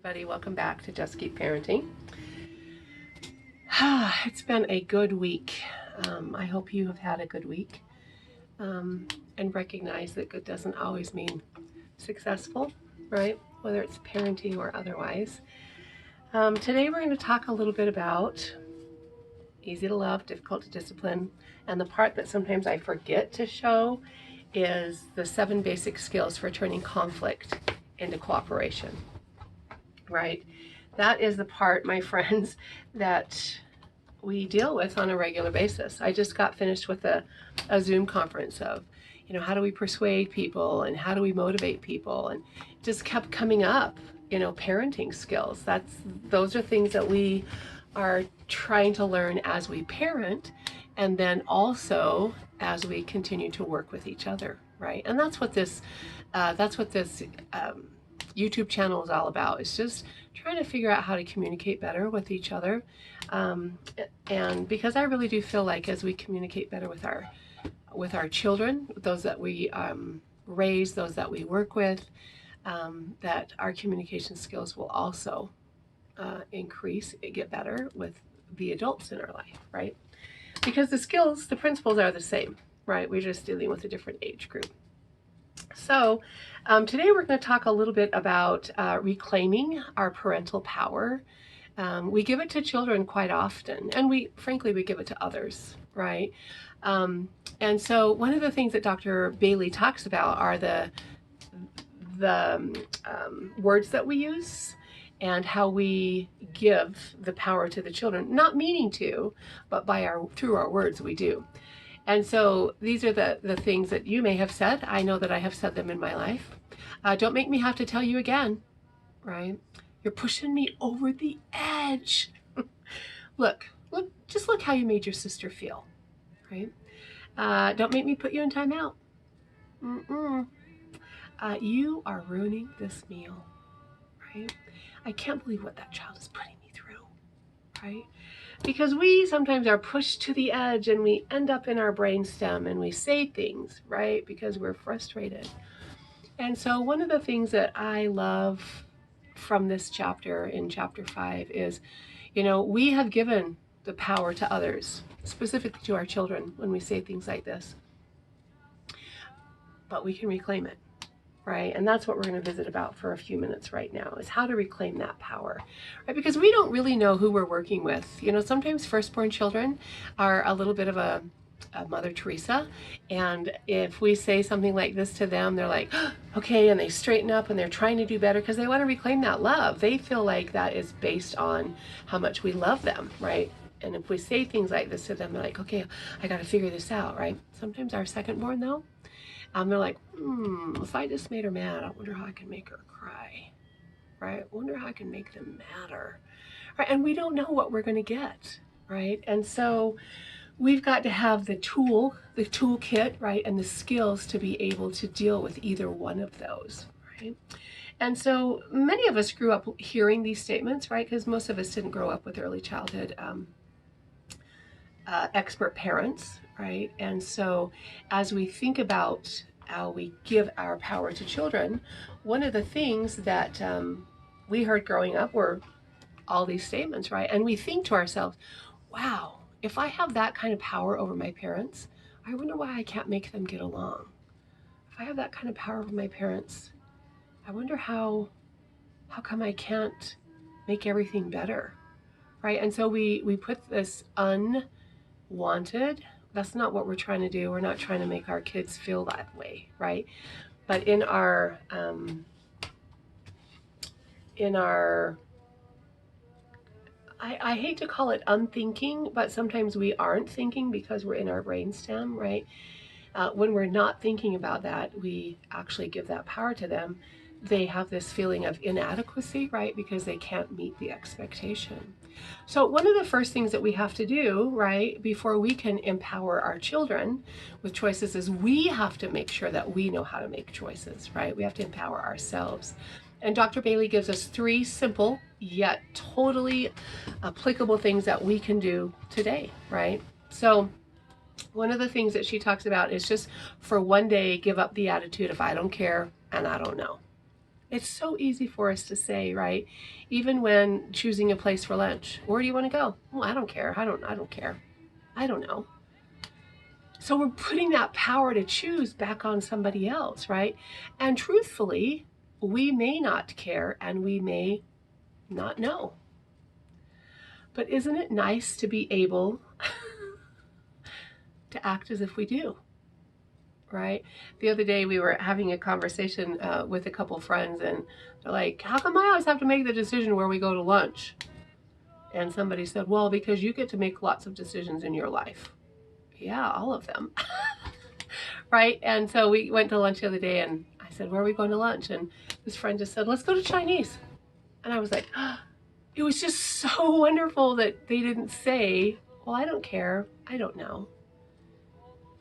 everybody. Welcome back to Just Keep Parenting. It's been a good week. I hope you have had a good week and recognize that good doesn't always mean successful, right? Whether it's parenting or otherwise. Today we're going to talk a little bit about easy to love, difficult to discipline, and the part that sometimes I forget to show is the 7 basic skills for turning conflict into cooperation. Right? That is the part, my friends, that we deal with on a regular basis. I just got finished with a Zoom conference of, how do we persuade people and how do we motivate people? And it just kept coming up, parenting skills. Those are things that we are trying to learn as we parent, and then also as we continue to work with each other, right? And that's what this YouTube channel is all about. It's just trying to figure out how to communicate better with each other. And because I really do feel like as we communicate better with our children, those that we raise, those that we work with, that our communication skills will also get better with the adults in our life, right? Because the principles are the same, right? We're just dealing with a different age group. So today we're going to talk a little bit about reclaiming our parental power. We give it to children quite often, and frankly we give it to others, right? And so one of the things that Dr. Bailey talks about are the words that we use and how we give the power to the children, not meaning to, but through our words we do. And so these are the things that you may have said. I know that I have said them in my life. Don't make me have to tell you again, right? You're pushing me over the edge. Just look how you made your sister feel, right? Don't make me put you in timeout. You are ruining this meal, right? I can't believe what that child is putting me through, right? Because we sometimes are pushed to the edge and we end up in our brainstem and we say things, right? Because we're frustrated. And so one of the things that I love from this chapter, in chapter 5, is, we have given the power to others, specifically to our children, when we say things like this. But we can reclaim it. Right? And that's what we're going to visit about for a few minutes right now, is how to reclaim that power, right? Because we don't really know who we're working with. Sometimes firstborn children are a little bit of a Mother Teresa. And if we say something like this to them, they're like, oh, okay. And they straighten up and they're trying to do better because they want to reclaim that love. They feel like that is based on how much we love them, right? And if we say things like this to them, they're like, okay, I got to figure this out, right? Sometimes our secondborn, though, they're like, if I just made her mad, I wonder how I can make her cry, right? I wonder how I can make them madder, right? And we don't know what we're going to get, right? And so we've got to have the toolkit, right? And the skills to be able to deal with either one of those, right? And so many of us grew up hearing these statements, right? Because most of us didn't grow up with early childhood expert parents, right? And so as we think about how we give our power to children, one of the things that we heard growing up were all these statements, right? And we think to ourselves, wow, if I have that kind of power over my parents, I wonder why I can't make them get along. If I have that kind of power over my parents, I wonder how come I can't make everything better, right? And so we put this unwanted. That's not what we're trying to do. We're not trying to make our kids feel that way, right? But in our I hate to call it unthinking, but sometimes we aren't thinking because we're in our brainstem, right? When we're not thinking about that, we actually give that power to them. They have this feeling of inadequacy, right? Because they can't meet the expectation. So one of the first things that we have to do, right, before we can empower our children with choices is we have to make sure that we know how to make choices, right? We have to empower ourselves. And Dr. Bailey gives us 3 simple yet totally applicable things that we can do today, right? So one of the things that she talks about is just for one day, give up the attitude of I don't care and I don't know, It's so easy for us to say, right? Even when choosing a place for lunch. Where do you want to go? Well, I don't care. I don't care. I don't know. So we're putting that power to choose back on somebody else, right? And truthfully, we may not care and we may not know. But isn't it nice to be able to act as if we do? Right? The other day we were having a conversation with a couple friends, and they're like, how come I always have to make the decision where we go to lunch? And somebody said, well, because you get to make lots of decisions in your life. Yeah, all of them. Right? And so we went to lunch the other day, and I said, where are we going to lunch? And this friend just said, let's go to Chinese. And I was like, oh, it was just so wonderful that they didn't say, well, I don't care. I don't know.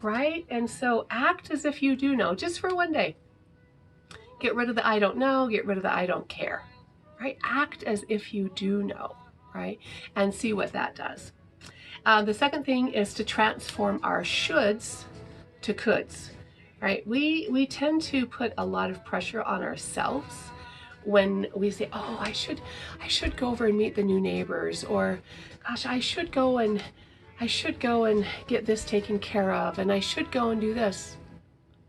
Right? And so act as if you do know, just for one day. Get rid of the I don't know, get rid of the I don't care. Right? Act as if you do know, right? And see what that does. The second thing is to transform our shoulds to coulds, right? We tend to put a lot of pressure on ourselves when we say, oh, I should go over and meet the new neighbors, or gosh, I should go and get this taken care of, and I should go and do this.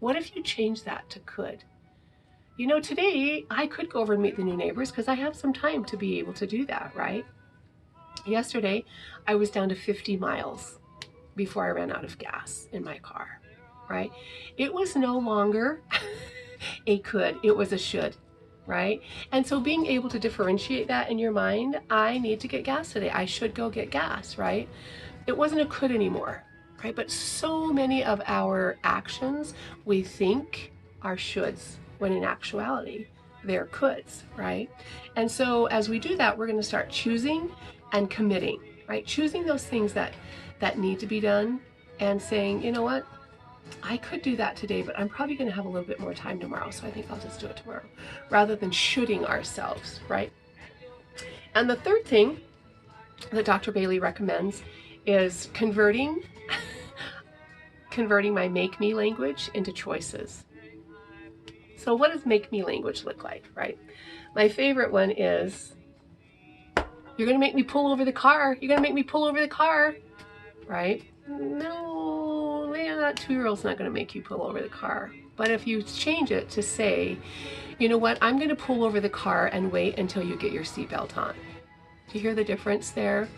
What if you change that to could? You know, today I could go over and meet the new neighbors because I have some time to be able to do that, right? Yesterday, I was down to 50 miles before I ran out of gas in my car, right? It was no longer a could, it was a should, right? And so being able to differentiate that in your mind, I need to get gas today. I should go get gas, right? It wasn't a could anymore, right? But so many of our actions we think are shoulds, when in actuality, they're coulds, right? And so as we do that, we're going to start choosing and committing, right? Choosing those things that need to be done and saying, you know what? I could do that today, but I'm probably going to have a little bit more time tomorrow, so I think I'll just do it tomorrow, rather than shoulding ourselves, right? And the third thing that Dr. Bailey recommends is converting my make me language into choices. So what does make me language look like, right? My favorite one is, you're going to make me pull over the car. You're going to make me pull over the car, right? No, that 2-year-old's not going to make you pull over the car. But if you change it to say, you know what, I'm going to pull over the car and wait until you get your seatbelt on. Do you hear the difference there?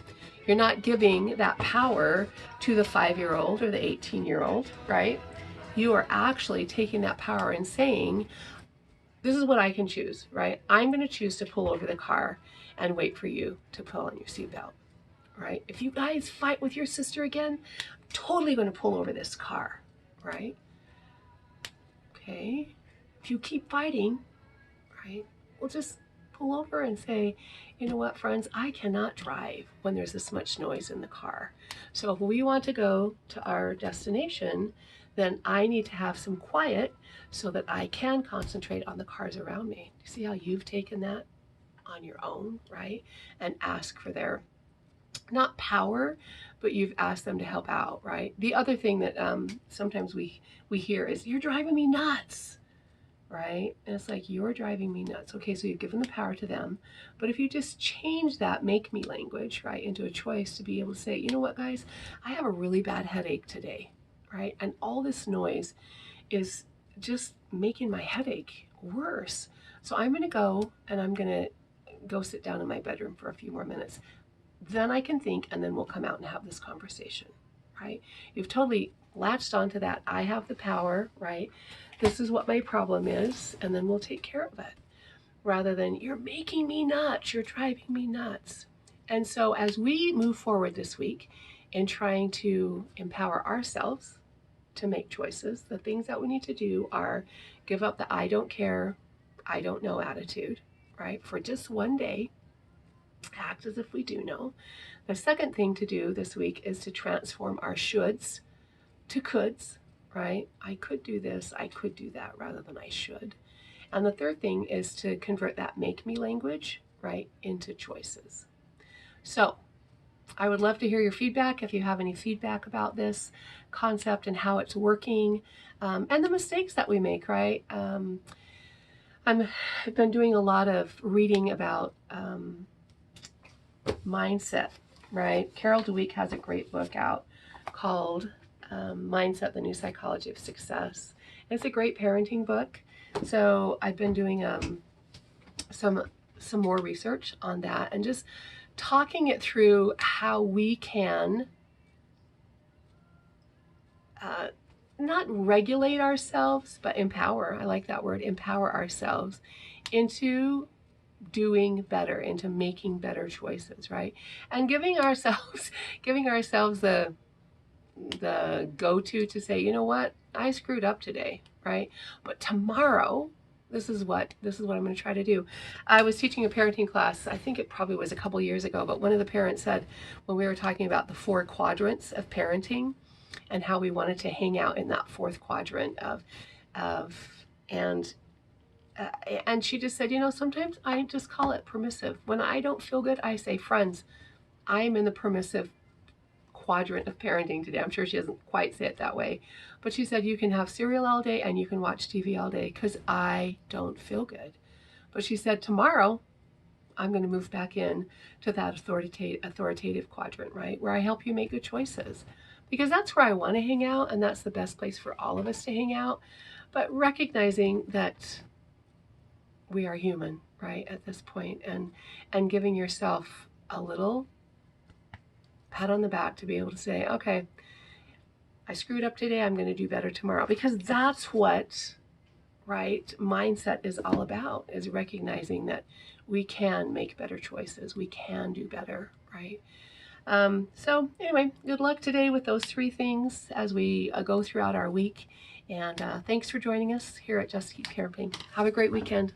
You're not giving that power to the 5-year-old or the 18-year-old, right? You are actually taking that power and saying, this is what I can choose, right? I'm going to choose to pull over the car and wait for you to pull on your seatbelt, right? If you guys fight with your sister again, I'm totally going to pull over this car, right? Okay. If you keep fighting, right, we'll just pull over and say, you know what, friends, I cannot drive when there's this much noise in the car. So if we want to go to our destination, then I need to have some quiet so that I can concentrate on the cars around me. You see how you've taken that on your own, right? And ask for their, not power, but you've asked them to help out, right? The other thing that sometimes we hear is, you're driving me nuts, right? And it's like, you're driving me nuts. Okay, so you've given the power to them. But if you just change that make me language, right, into a choice to be able to say, you know what, guys, I have a really bad headache today, right? And all this noise is just making my headache worse. So I'm going to go and I'm going to go sit down in my bedroom for a few more minutes. Then I can think, and then we'll come out and have this conversation, right? You've totally latched onto that. I have the power, right? This is what my problem is, and then we'll take care of it. Rather than, you're making me nuts, you're driving me nuts. And so as we move forward this week in trying to empower ourselves to make choices, the things that we need to do are give up the I don't care, I don't know attitude, right? For just one day, act as if we do know. The second thing to do this week is to transform our shoulds to coulds, right? I could do this, I could do that, rather than I should. And the third thing is to convert that make me language, right, into choices. So I would love to hear your feedback if you have any feedback about this concept and how it's working, and the mistakes that we make, right? I've been doing a lot of reading about mindset, right? Carol Dweck has a great book out called Mindset, the New Psychology of Success. It's a great parenting book. So I've been doing some more research on that and just talking it through how we can not regulate ourselves, but empower. I like that word, empower ourselves into doing better, into making better choices, right? And giving ourselves the go-to to say, you know what, I screwed up today, right? But tomorrow, this is what I'm going to try to do. I was teaching a parenting class, I think it probably was a couple years ago, but one of the parents said, when we were talking about the 4 quadrants of parenting and how we wanted to hang out in that 4th quadrant of and she just said, you know, sometimes I just call it permissive. When I don't feel good, I say, friends, I'm in the permissive quadrant of parenting today. I'm sure she doesn't quite say it that way, but she said, you can have cereal all day and you can watch TV all day because I don't feel good. But she said, tomorrow, I'm going to move back in to that authoritative quadrant, right? Where I help you make good choices. Because that's where I want to hang out, and that's the best place for all of us to hang out. But recognizing that we are human, right, at this point, and giving yourself a little pat on the back to be able to say, okay, I screwed up today, I'm going to do better tomorrow. Because that's what, right, mindset is all about, is recognizing that we can make better choices, we can do better, right? So anyway, good luck today with those 3 things as we go throughout our week. And thanks for joining us here at Just Keep Caring. Have a great weekend.